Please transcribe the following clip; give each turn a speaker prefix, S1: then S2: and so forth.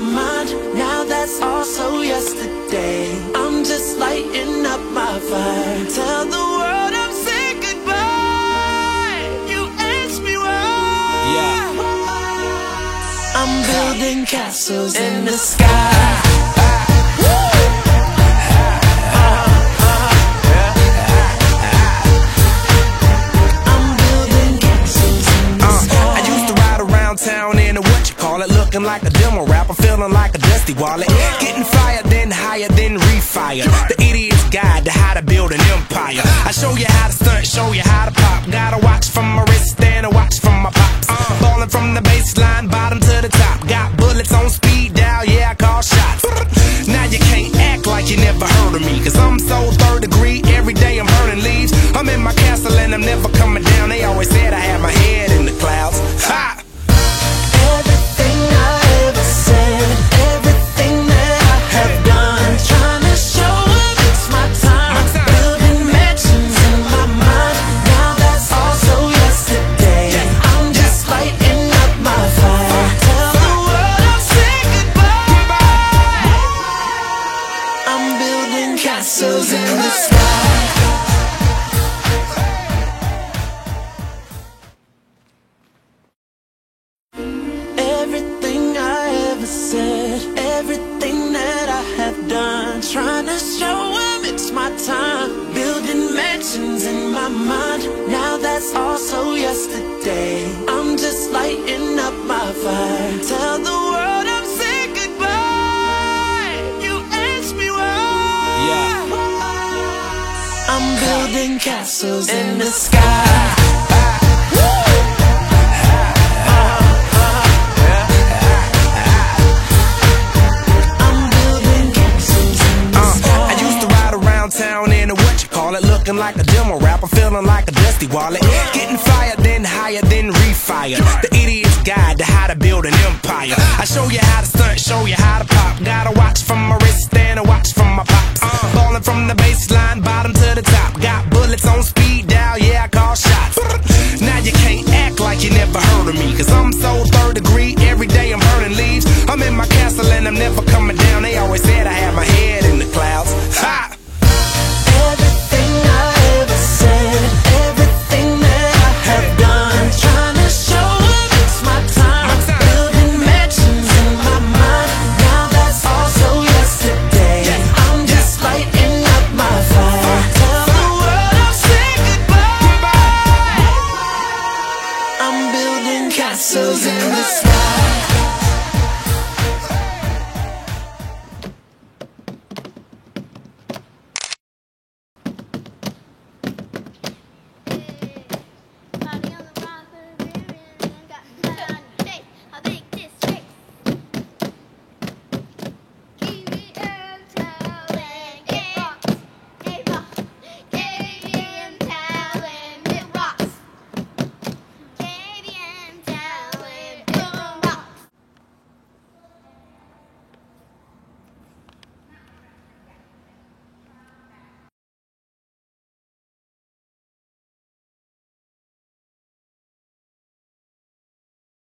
S1: mind. Now that's also yesterday. I'm just lighting up my fire. Tell the world I'm saying goodbye. You ask me why.
S2: Yeah.
S1: I'm building castles in the sky.
S2: Town in a what you call it, looking like a demo rapper, feeling like a dusty wallet, getting fired, then higher, then refired. The idiot's guide to how to build an empire. I show you how to stunt, show you how to pop. Got a watch from my wrist and a watch from my pops. Ballin' from the baseline, bottom to the top. Got bullets on speed dial, yeah, I call shots. Now you can't act like you never heard of me, cause I'm so third degree, every day I'm burning leaves. I'm in my castle and I'm never coming down. They always said I had my head in the clouds. Ha!
S1: Everything I ever said, everything that I have done, trying to show them it's my time. Building mansions in my mind. Now that's also yesterday. I'm just lighting up my fire. Tell the world I'll say goodbye. I'm building castles in the sky. Everything I ever said, everything that I have done, trying to show them it's my time. Building mansions in my mind. Now that's also yesterday. I'm just lighting up my fire. Tell the world I'm saying goodbye. You ask me why.
S2: Yeah.
S1: I'm building castles in the sky.
S2: Town in a what you call it, looking like a demo rapper, feeling like a dusty wallet, getting fired, then higher, then refired. The idiot's guide to how to build an empire. I show you how to stunt, show you